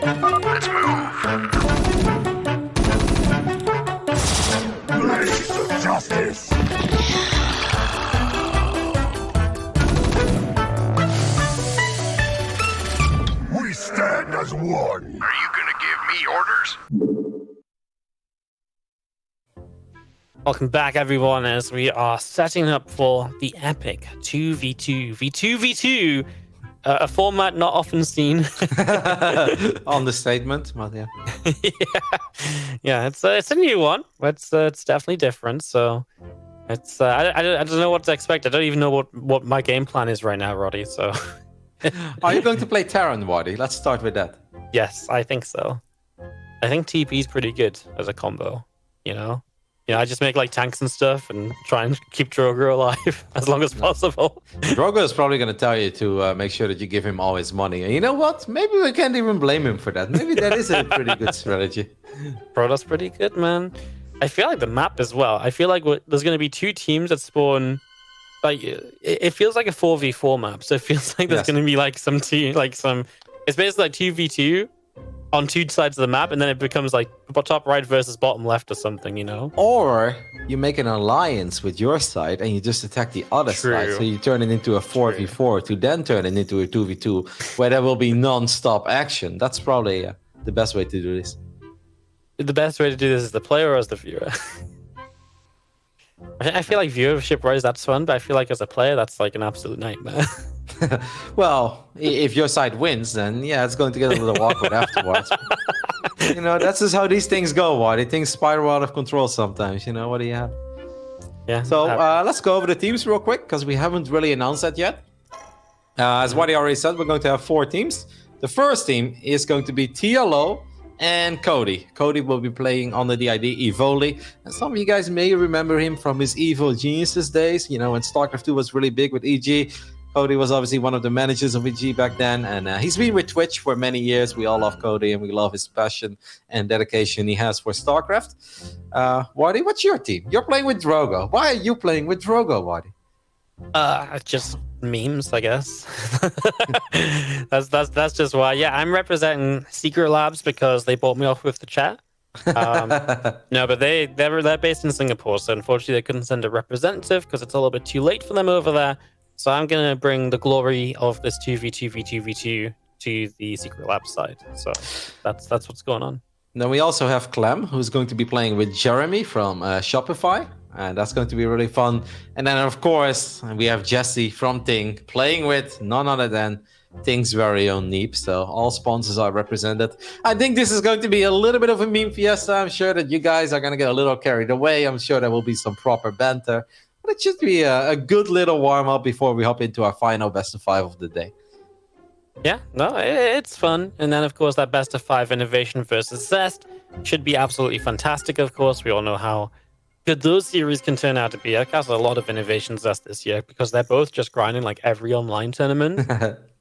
Let's move. Blaze of justice. We stand as one. Are you gonna give me orders? Welcome back, everyone, as we are setting up for the epic 2v2v2v2, a format not often seen. Understatement, but yeah. yeah, it's a new one. It's definitely different. So it's I don't know what to expect. I don't even know what my game plan is right now, Roddy. So Are you going to play Terran, Waddy? Let's start with that. yes, I think so. I think TP is pretty good as a combo. You know, I just make like tanks and stuff and try and keep Drogo alive as long as possible. Drogo is probably going to tell you to make sure that you give him all his money. And you know what? Maybe we can't even blame him for that. Maybe that is a pretty good strategy. Bro, that's pretty good, man. I feel like the map as well. I feel like there's going to be two teams that spawn. Like it feels like a 4v4 map. So it feels like there's going to be like some team, like some. It's basically like 2v2 on two sides of the map, and then it becomes like top right versus bottom left or something, you know? Or you make an alliance with your side and you just attack the other side. So you turn it into a 4v4 to then turn it into a 2v2 where there will be non-stop action. That's probably the best way to do this. The best way to do this is the player or as the viewer? I feel like viewership-wise, that's fun, but I feel like as a player, that's like an absolute nightmare. Well, if your side wins, then yeah, it's going to get a little awkward afterwards. You know, that's just how these things go, Waddy. Things spiral out of control sometimes. You know, what do you have? Yeah. So let's go over the teams real quick, because we haven't really announced that yet. As Waddy already said, we're going to have 4 teams. The first team is going to be TLO and Cody. Cody will be playing under the ID Evoli. And some of you guys may remember him from his Evil Geniuses days. You know, when StarCraft 2 was really big with EG. Cody was obviously one of the managers of EG back then. And he's been with Twitch for many years. We all love Cody and we love his passion and dedication he has for StarCraft. Waddy, what's your team? You're playing with Drogo. Why are you playing with Drogo, Waddy? Just memes, I guess. that's just why. Yeah, I'm representing Secret Labs because they bought me off with the chat. No, but they're based in Singapore, so unfortunately they couldn't send a representative because it's a little bit too late for them over there. So I'm gonna bring the glory of this 2v2v2v2 to the Secret Labs side. So that's what's going on. Then we also have Clem, who's going to be playing with Jeremy from Shopify. And that's going to be really fun. And then, of course, we have Jesse from Ting playing with none other than Ting's very own Neep. So all sponsors are represented. I think this is going to be a little bit of a meme fiesta. I'm sure that you guys are going to get a little carried away. I'm sure there will be some proper banter. But it should be a good little warm-up before we hop into our final best of 5 of the day. Yeah, no, it's fun. And then, of course, that best of 5 Innovation versus Zest should be absolutely fantastic, of course. We all know how good those series can turn out to be. I cast a lot of Innovation Zest this year because they're both just grinding like every online tournament.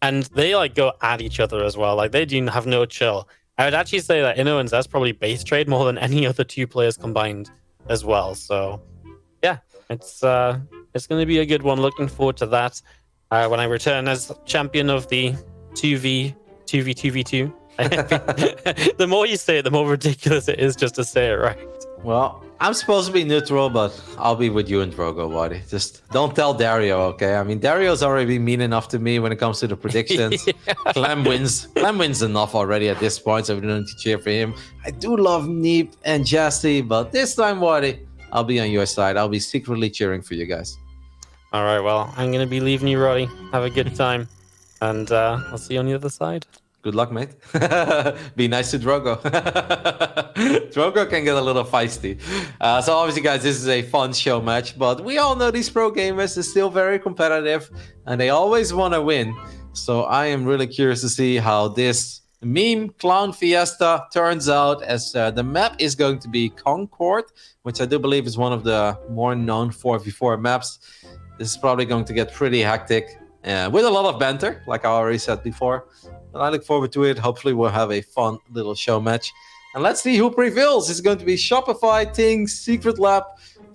And they like go at each other as well. Like they do have no chill. I would actually say that Inno and Zest probably base trade more than any other 2 players combined as well. So yeah, it's going to be a good one. Looking forward to that when I return as champion of the 2v2v2. The more you say it, the more ridiculous it is just to say it, right? Well, I'm supposed to be neutral, but I'll be with you and Drogo, Waddy. Just don't tell Dario, okay? I mean, Dario's already been mean enough to me when it comes to the predictions. Yeah. Clem wins. Clem wins enough already at this point, so we don't need to cheer for him. I do love Neep and Jesse, but this time, Waddy, I'll be on your side. I'll be secretly cheering for you guys. All right, well, I'm going to be leaving you, Roddy. Have a good time. And I'll see you on the other side. Good luck, mate. Be nice to Drogo. Drogo can get a little feisty. So obviously, guys, this is a fun show match, but we all know these pro gamers are still very competitive, and they always want to win. So I am really curious to see how this meme clown fiesta turns out, as the map is going to be Concord, which I do believe is one of the more known 4v4 maps. This is probably going to get pretty hectic. With a lot of banter, like I already said before. And I look forward to it. Hopefully we'll have a fun little show match. And let's see who prevails. Is it going to be Shopify, Ting, Secret Lab,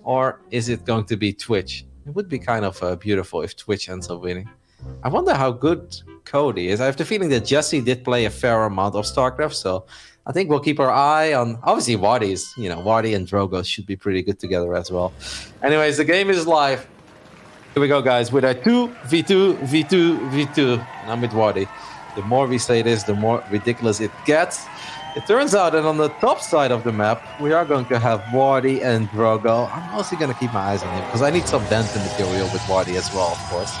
or is it going to be Twitch? It would be kind of beautiful if Twitch ends up winning. I wonder how good Cody is I have the feeling that Jesse did play a fair amount of StarCraft, so I think we'll keep our eye on, obviously Wadi's, Wadi and Drogo should be pretty good together as well. Anyways, the game is live. Here we go, guys, with our 2v2v2v2, and I'm with Wadi. The more we say this, the more ridiculous it gets. It turns out that on the top side of the map, we are going to have Wadi and Drogo. I'm mostly going to keep my eyes on him, because I need some Benten material with Wadi as well, of course.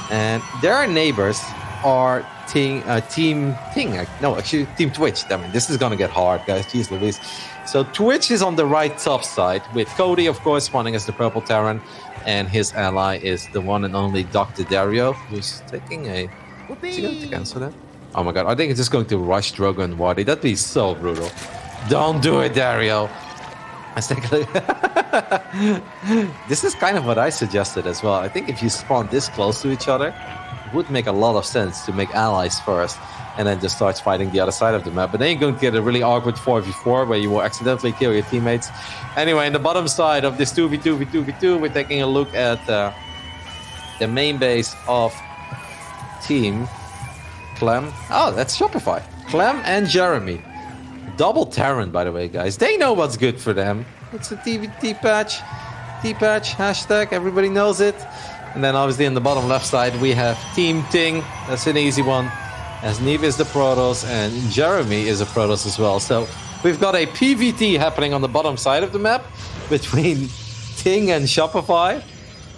And their neighbors are Team Twitch. I mean, this is gonna get hard, guys. Jeez Louise. So Twitch is on the right top side, with Cody, of course, spawning as the purple Terran, and his ally is the one and only Dr. Dario, who's taking a... Is he going to cancel that? Oh my god, I think it's just going to rush Drogo and Wadi. That'd be so brutal. Don't do it, Dario. Let's take a look. This is kind of what I suggested as well. I think if you spawn this close to each other, it would make a lot of sense to make allies first and then just start fighting the other side of the map. But then you're going to get a really awkward 4v4 where you will accidentally kill your teammates. Anyway, in the bottom side of this 2v2v2v2, we're taking a look at the main base of Team Clem. Oh, that's Shopify. Clem and Jeremy. Double Terran, by the way, guys. They know what's good for them. It's a T-patch. T-patch, hashtag, everybody knows it. And then obviously in the bottom left side, we have Team Ting. That's an easy one. As Neve is the Protoss, and Jeremy is a Protoss as well. So we've got a PvT happening on the bottom side of the map between Ting and Shopify.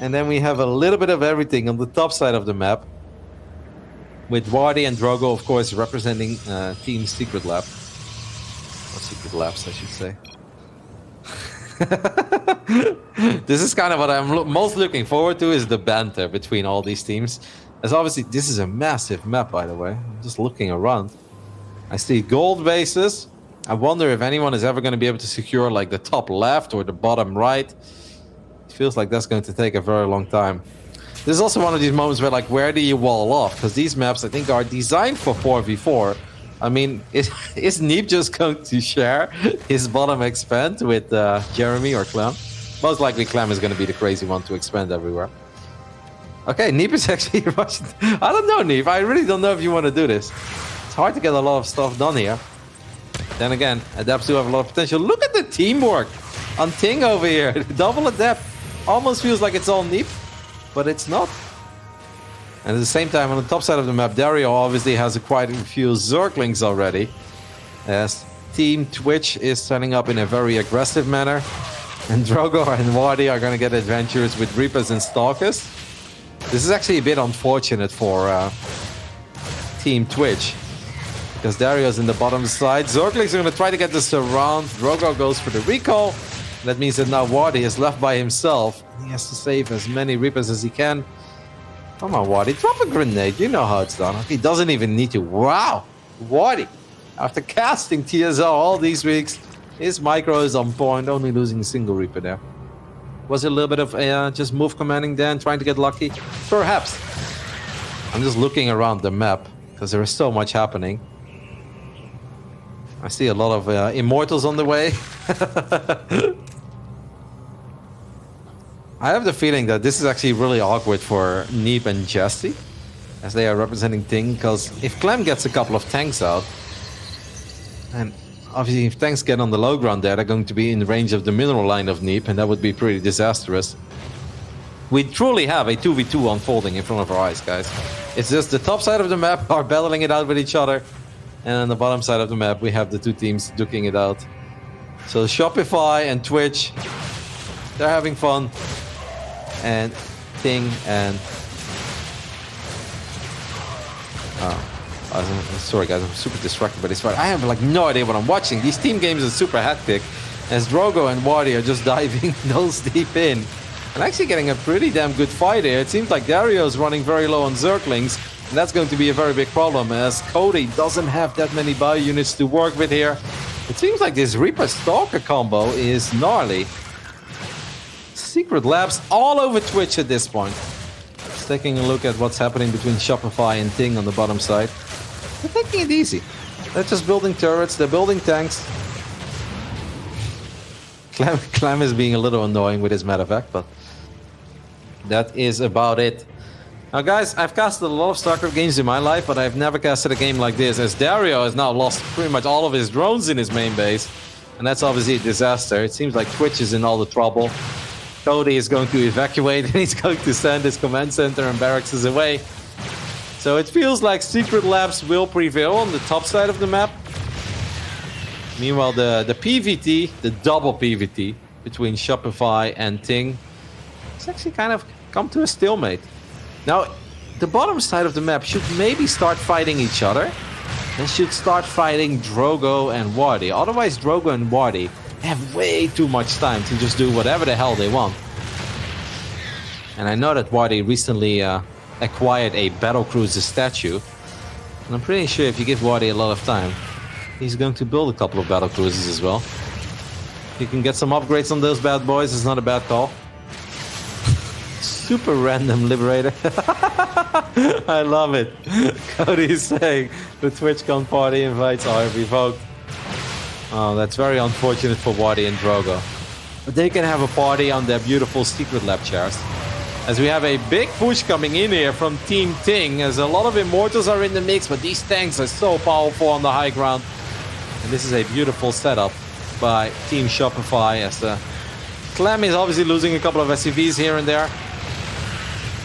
And then we have a little bit of everything on the top side of the map, with Wadi and Drogo, of course, representing Team Secret Lab. Or Secret Labs, I should say. This is kind of what I'm most looking forward to, is the banter between all these teams. As obviously, this is a massive map, by the way. I'm just looking around. I see gold bases. I wonder if anyone is ever going to be able to secure like the top left or the bottom right. It feels like that's going to take a very long time. This is also one of these moments where, like, where do you wall off? Because these maps, I think, are designed for 4v4. I mean, is Neep just going to share his bottom expand with Jeremy or Clem? Most likely Clem is going to be the crazy one to expand everywhere. Okay, Neep is actually rushing. I don't know, Neep. I really don't know if you want to do this. It's hard to get a lot of stuff done here. Then again, Adepts do have a lot of potential. Look at the teamwork on Ting over here. Double Adept. Almost feels like it's all Neep, but it's not. And at the same time, on the top side of the map, Dario obviously has quite a few Zerglings already, as Team Twitch is setting up in a very aggressive manner. And Drogo and Wadi are going to get adventures with Reapers and Stalkers. This is actually a bit unfortunate for Team Twitch, because Dario's in the bottom side. Zerglings are going to try to get this around. Drogo goes for the recall. That means that now Wadi is left by himself. He has to save as many Reapers as he can. Come on, Wadi, drop a grenade. You know how it's done. He doesn't even need to. Wow, Wadi, after casting TSL all these weeks, his micro is on point, only losing a single Reaper there. Was it a little bit of just move commanding there and trying to get lucky? Perhaps. I'm just looking around the map, because there is so much happening. I see a lot of Immortals on the way. I have the feeling that this is actually really awkward for Neep and Jesse, as they are representing Ting, because if Clem gets a couple of tanks out, and obviously if tanks get on the low ground there, they're going to be in range of the mineral line of Neep, and that would be pretty disastrous. We truly have a 2v2 unfolding in front of our eyes, guys. It's just the top side of the map are battling it out with each other, and on the bottom side of the map we have the two teams duking it out. So Shopify and Twitch, they're having fun. And Ting and sorry guys, I'm super distracted by this fight. I have like no idea what I'm watching. These team games are super hectic, as Drogo and Wadi are just diving nose deep in and actually getting a pretty damn good fight here. It seems like Dario's running very low on Zerglings, and that's going to be a very big problem, as Cody doesn't have that many bio units to work with here. It seems like this Reaper Stalker combo is gnarly. Secret Labs all over Twitch at this point. Just taking a look at what's happening between Shopify and Ting on the bottom side. They're taking it easy. They're just building turrets, they're building tanks. Clem is being a little annoying with his medevac, but that is about it. Now, guys, I've casted a lot of StarCraft games in my life, but I've never casted a game like this, as Dario has now lost pretty much all of his drones in his main base. And that's obviously a disaster. It seems like Twitch is in all the trouble. Cody is going to evacuate, and he's going to send his command center and barracks away. So it feels like Secret Labs will prevail on the top side of the map. Meanwhile, the PvT, the double PvT, between Shopify and Ting, it's actually kind of come to a stalemate. Now, the bottom side of the map should maybe start fighting each other. They should start fighting Drogo and Wardy. Otherwise, Drogo and Wardy have way too much time to just do whatever the hell they want. And I know that Wardy recently acquired a Battlecruiser statue. And I'm pretty sure if you give Wardy a lot of time, he's going to build a couple of Battlecruisers as well. If you can get some upgrades on those bad boys, it's not a bad call. Super random Liberator. I love it. Cody is saying the TwitchCon party invites are revoked. Oh, that's very unfortunate for Wardy and Drogo. But they can have a party on their beautiful Secret Lab chairs. As we have a big push coming in here from Team Ting, as a lot of Immortals are in the mix, but these tanks are so powerful on the high ground. And this is a beautiful setup by Team Shopify, as Clem is obviously losing a couple of SCVs here and there.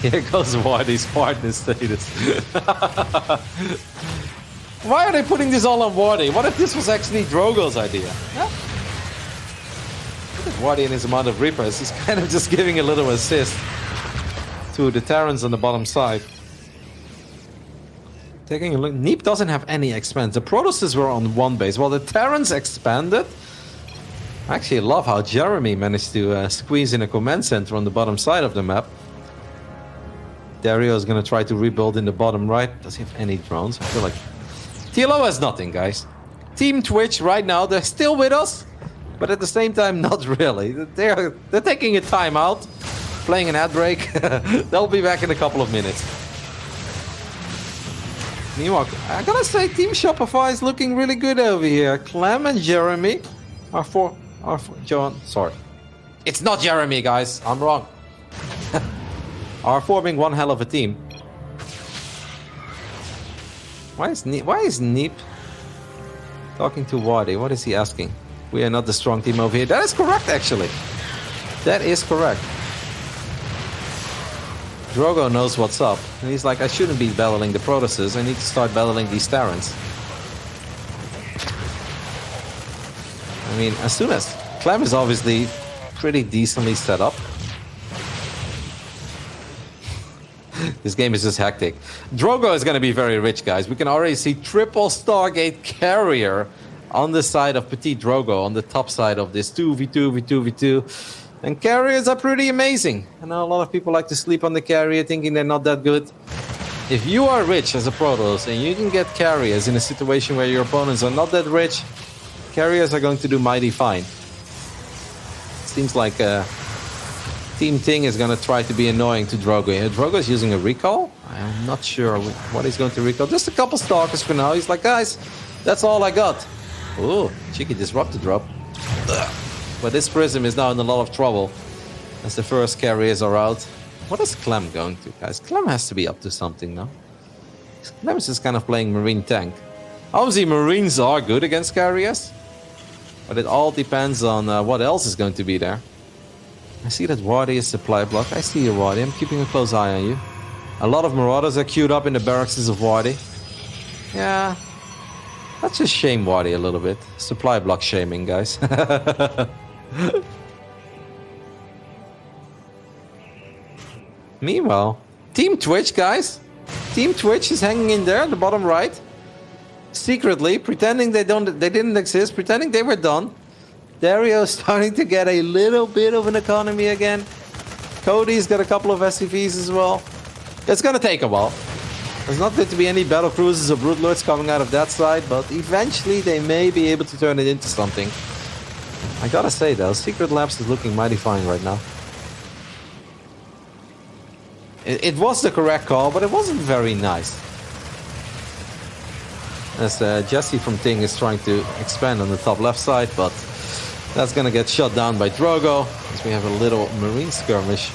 Here goes Wardy's partner status. Why are they putting this all on Wardy? What if this was actually Drogo's idea? Yeah. Look at Wardy and his amount of Reapers. He's kind of just giving a little assist to the Terrans on the bottom side. Taking a look, Neep doesn't have any expands. The Protosses were on one base, while the Terrans expanded. I actually love how Jeremy managed to squeeze in a command center on the bottom side of the map. Dario is going to try to rebuild in the bottom right. Does he have any drones? I feel like TLO has nothing, guys. Team Twitch right now, they're still with us, but at the same time, not really. They're taking a timeout, playing an ad break. They'll be back in a couple of minutes. Meanwhile, I gotta say, Team Shopify is looking really good over here. Clem and Jeremy are for John. Sorry, it's not Jeremy, guys. I'm wrong. Are forming one hell of a team. Why is Neep talking to Wardy? What is he asking? We are not the strong team over here. That is correct, actually. That is correct. Drogo knows what's up. And he's like, I shouldn't be battling the Protosses. I need to start battling these Terrans. I mean, as soon as Clem is obviously pretty decently set up. This game is just hectic. Drogo is going to be very rich, guys. We can already see triple Stargate carrier on the side of Petit Drogo, on the top side of this 2v2v2v2. And carriers are pretty amazing. I know a lot of people like to sleep on the carrier thinking they're not that good. If you are rich as a Protoss and you can get carriers in a situation where your opponents are not that rich, carriers are going to do mighty fine. Seems like Team Ting is going to try to be annoying to Drogo here. Drogo is using a recall. I'm not sure what he's going to recall. Just a couple Stalkers for now. He's like, guys, that's all I got. Ooh, cheeky disruptor drop. Ugh. But this Prism is now in a lot of trouble as the first carriers are out. What is Clem going to, guys? Clem has to be up to something now. Clem is just kind of playing Marine tank. Obviously, Marines are good against carriers, but it all depends on what else is going to be there. I see that Wardy is supply block. I see you, Wardy. I'm keeping a close eye on you. A lot of Marauders are queued up in the barracks of Wardy. Yeah. Let's just shame Wardy a little bit. Supply block shaming, guys. Meanwhile, Team Twitch, guys. Team Twitch is hanging in there at the bottom right. Secretly, pretending they didn't exist, pretending they were done. Dario's starting to get a little bit of an economy again. Cody's got a couple of SCVs as well. It's gonna take a while. There's not going to be any battle cruisers or broodlords coming out of that side, but eventually they may be able to turn it into something. I gotta say though, Secret Labs is looking mighty fine right now. It was the correct call, but it wasn't very nice. As Jesse from Ting is trying to expand on the top left side, but that's gonna get shut down by Drogo, as we have a little Marine skirmish.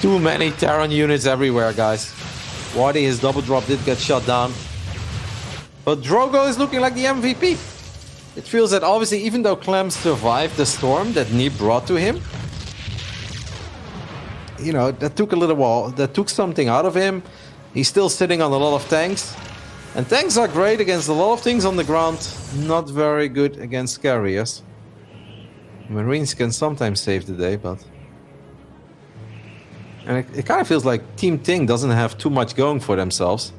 Too many Terran units everywhere, guys. Wadi, his double drop did get shot down. But Drogo is looking like the MVP. It feels that obviously, even though Clem survived the storm that Neep brought to him, you know, that took a little while. That took something out of him. He's still sitting on a lot of tanks. And tanks are great against a lot of things on the ground. Not very good against carriers. Marines can sometimes save the day, but... And it kind of feels like Team Ting doesn't have too much going for themselves.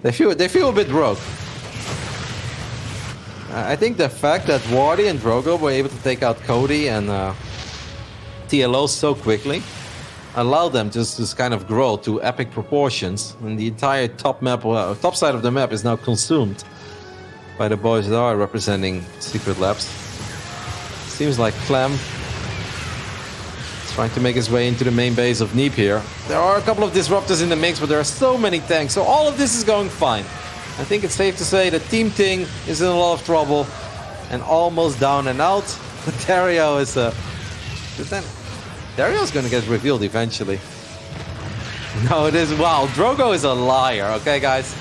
they feel a bit rogue. I think the fact that Wardy and Drogo were able to take out Cody and TLO so quickly allowed them just to kind of grow to epic proportions, and the entire top side of the map is now consumed by the boys that are representing Secret Labs. Seems like Clem trying to make his way into the main base of Neep here. There are a couple of disruptors in the mix, but there are so many tanks, so all of this is going fine. I think it's safe to say that Team Ting is in a lot of trouble and almost down and out. Dario is Dario's gonna get revealed eventually. No, it is. Wow, Drogo is a liar, okay, guys?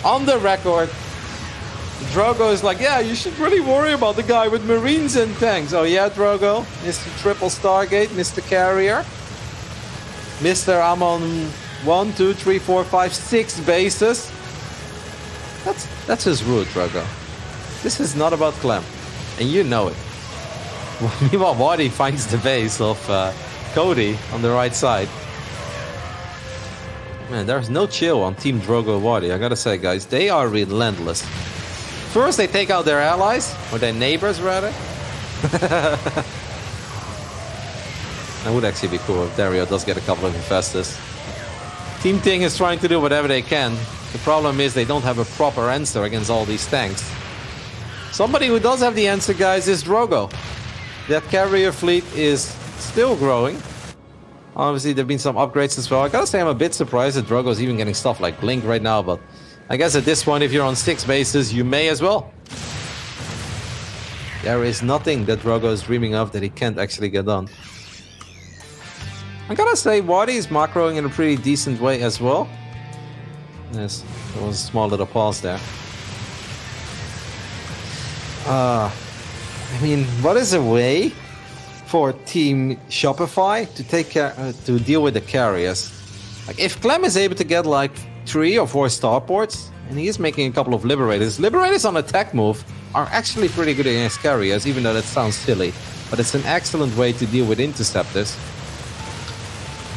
On the record, Drogo is like, yeah, you should really worry about the guy with Marines and tanks. Oh yeah, Drogo? Mr. Triple Stargate, Mr. Carrier. Mr. I'm on 1, 2, 3, 4, 5, 6 bases. That's his route, Drogo. This is not about Clem. And you know it. Meanwhile, Wadi finds the base of Cody on the right side. Man, there's no chill on Team Drogo Wadi. I gotta say, guys, they are relentless. First, they take out their allies, or their neighbors, rather. That would actually be cool if Dario does get a couple of infestors. Team Ting is trying to do whatever they can. The problem is they don't have a proper answer against all these tanks. Somebody who does have the answer, guys, is Drogo. That carrier fleet is still growing. Obviously, there have been some upgrades as well. I gotta say, I'm a bit surprised that Drogo's even getting stuff like Blink right now, but I guess at this point, if you're on 6 bases, you may as well. There is nothing that Drogo is dreaming of that he can't actually get done. I gotta say, Wadi is macroing in a pretty decent way as well. Yes, there was a small little pause there. I mean, what is a way for Team Shopify to take care, to deal with the carriers? Like, if Clem is able to get like 3 or 4 starports, and he is making a couple of liberators. Liberators on attack move are actually pretty good against carriers, even though that sounds silly. But it's an excellent way to deal with interceptors.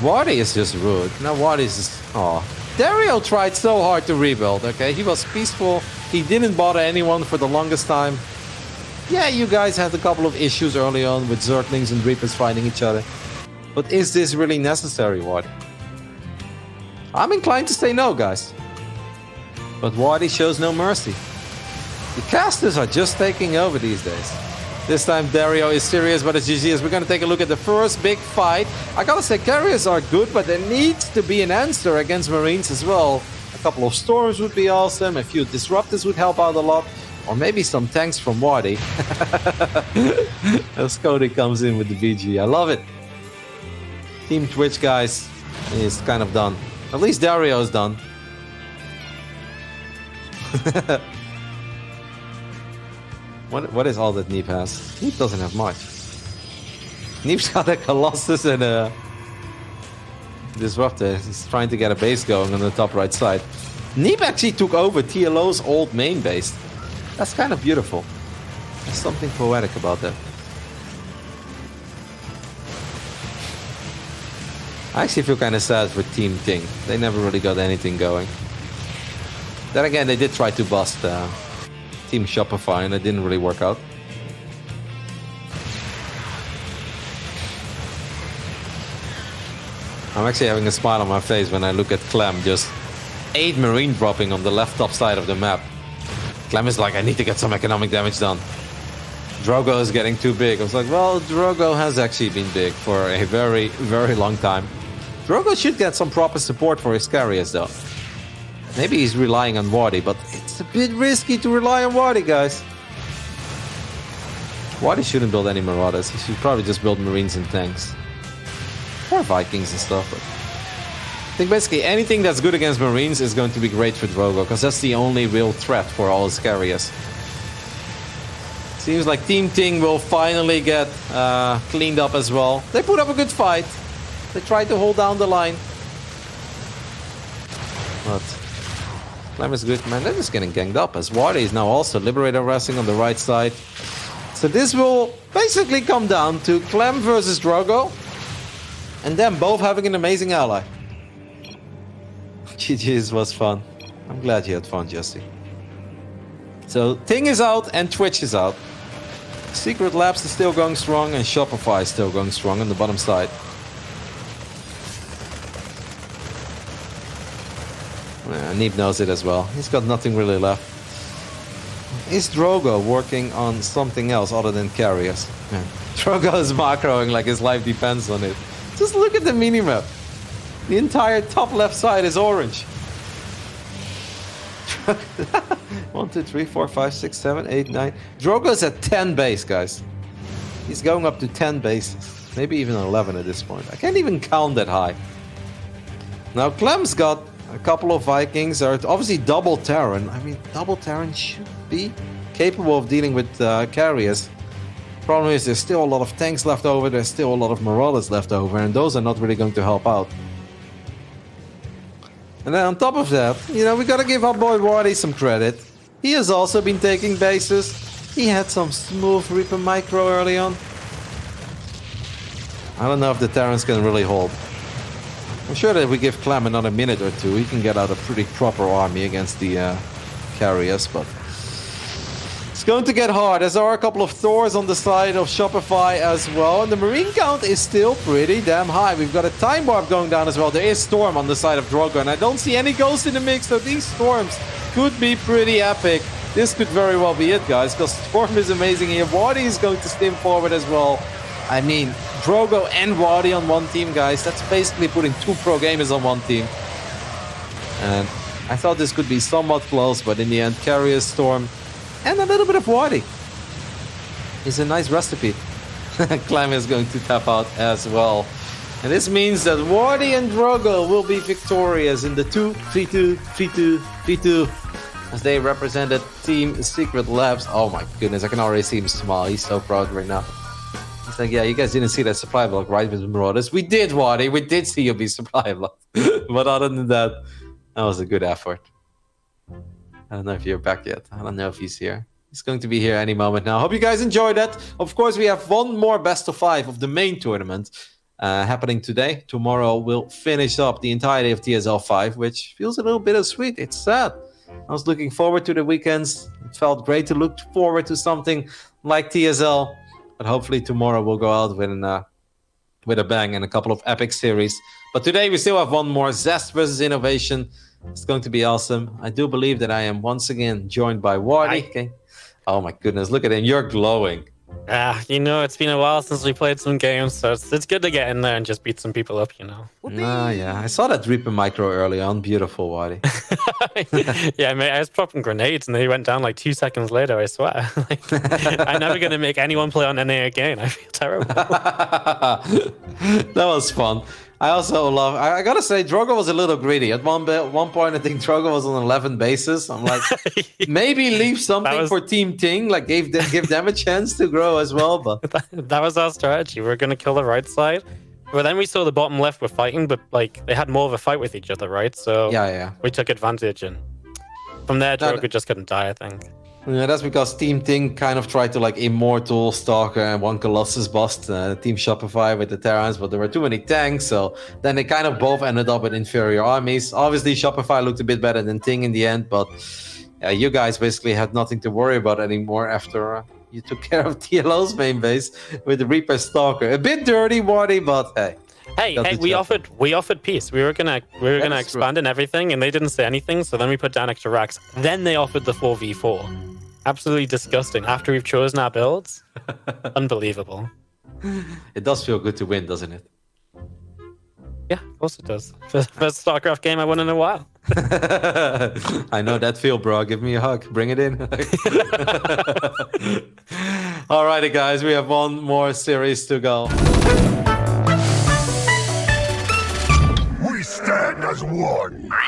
Wadi is just rude. Now Wadi is just... Aw. Dario tried so hard to rebuild, okay? He was peaceful. He didn't bother anyone for the longest time. Yeah, you guys had a couple of issues early on with Zerglings and Reapers fighting each other. But is this really necessary, Wadi? I'm inclined to say no, guys. But Wadi shows no mercy. The casters are just taking over these days. This time Dario is serious, but it's GG as we're going to take a look at the first big fight. I gotta say, carriers are good, but there needs to be an answer against Marines as well. A couple of storms would be awesome, a few disruptors would help out a lot, or maybe some tanks from Wadi. As Cody comes in with the BG. I love it. Team Twitch, guys, is kind of done. At least Dario is done. What is all that Neep has? Neep doesn't have much. Neep's got a Colossus and a Disruptor. He's trying to get a base going on the top right side. Neep actually took over TLO's old main base. That's kind of beautiful. There's something poetic about that. I actually feel kind of sad for Team Ting. They never really got anything going. Then again, they did try to bust Team Shopify, and it didn't really work out. I'm actually having a smile on my face when I look at Clem just 8 Marine dropping on the left top side of the map. Clem is like, I need to get some economic damage done. Drogo is getting too big. I was like, well, Drogo has actually been big for a very, very long time. Drogo should get some proper support for his carriers, though. Maybe he's relying on Wadi, but it's a bit risky to rely on Wadi, guys. Wadi shouldn't build any Marauders. He should probably just build Marines and tanks. or Vikings and stuff. But I think basically anything that's good against Marines is going to be great for Drogo, because that's the only real threat for all his carriers. Seems like Team Ting will finally get cleaned up as well. They put up a good fight. They tried to hold down the line. But Clem is good, man. They're just getting ganged up as Wardy is now also Liberator resting on the right side. So this will basically come down to Clem versus Drogo, and them both having an amazing ally. GG's was fun. I'm glad you had fun, Jesse. So Ting is out and Twitch is out. Secret Labs is still going strong and Shopify is still going strong on the bottom side. Neep knows it as well. He's got nothing really left. Is Drogo working on something else other than carriers? Man, Drogo is macroing like his life depends on it. Just look at the minimap. The entire top left side is orange. 1, 2, 3, 4, 5, 6, 7, 8, 9. Drogo's at 10 base, guys. He's going up to 10 bases. Maybe even 11 at this point. I can't even count that high. Now Clem's got a couple of Vikings. Are obviously double Terran. I mean, double Terran should be capable of dealing with carriers. Problem is, there's still a lot of tanks left over. There's still a lot of Marauders left over. And those are not really going to help out. And then on top of that, you know, we gotta give our boy Wardy some credit. He has also been taking bases. He had some smooth Reaper micro early on. I don't know if the Terrans can really hold. I'm sure that if we give Clem another minute or two, he can get out a pretty proper army against the carriers, but it's going to get hard. There are a couple of Thors on the side of Shopify as well, and the Marine count is still pretty damn high. We've got a Time Warp going down as well. There is Storm on the side of Drogo, and I don't see any Ghost in the mix, so these Storms could be pretty epic. This could very well be it, guys, because Storm is amazing here. Wardy is going to stim forward as well. I mean, Drogo and Wardy on one team, guys. That's basically putting 2 pro gamers on one team. And I thought this could be somewhat close, but in the end, Carrier, Storm, and a little bit of Wardy is a nice recipe. Clem is going to tap out as well. And this means that Wardy and Drogo will be victorious in the 2v2v2v2 as they represented Team Secret Labs. Oh my goodness, I can already see him smile. He's so proud right now. He's like, yeah, you guys didn't see that supply block, right, with the Marauders? We did, Wardy. We did see you be supply blocked. But other than that, that was a good effort. I don't know if you're back yet. I don't know if he's here. He's going to be here any moment now. Hope you guys enjoyed that. Of course, we have one more best of 5 of the main tournament happening today. Tomorrow, we'll finish up the entirety of TSL 5, which feels a little bittersweet. It's sad. I was looking forward to the weekends. It felt great to look forward to something like TSL. But hopefully tomorrow we'll go out with a bang and a couple of epic series. But today we still have one more, Zest versus Innovation. It's going to be awesome. I do believe that I am once again joined by Wardy. Okay. Oh my goodness, look at him. You're glowing. You know, it's been a while since we played some games, so it's good to get in there and just beat some people up, you know. Yeah. I saw that Reaper micro early on. Beautiful, Wardy. Yeah, mate, I was popping grenades and they went down like 2 seconds later, I swear. I'm never going to make anyone play on NA again. I feel terrible. That was fun. I also love... I gotta say, Drogo was a little greedy. At one point, I think Drogo was on 11 bases. I'm like, maybe leave something for Team Ting. Like, give them a chance to grow as well. But that was our strategy. We were going to kill the right side. But then we saw the bottom left were fighting, but like they had more of a fight with each other, right? So yeah. We took advantage. And from there, Drogo just couldn't die, I think. Yeah, that's because Team Ting kind of tried to like Immortal, Stalker, and one Colossus bust Team Shopify with the Terrans, but there were too many tanks, so then they kind of both ended up with inferior armies. Obviously, Shopify looked a bit better than Ting in the end, but you guys basically had nothing to worry about anymore after you took care of TLO's main base with the Reaper Stalker. A bit dirty, Wardy, but hey. Hey, we offered peace. We were gonna expand and everything, and they didn't say anything. So then we put down extra racks. Then they offered the 4v4. Absolutely disgusting. After we've chosen our builds, unbelievable. It does feel good to win, doesn't it? Yeah, of course it does. First StarCraft game I won in a while. I know that feel, bro. Give me a hug. Bring it in. Alrighty, guys. We have one more series to go. as one.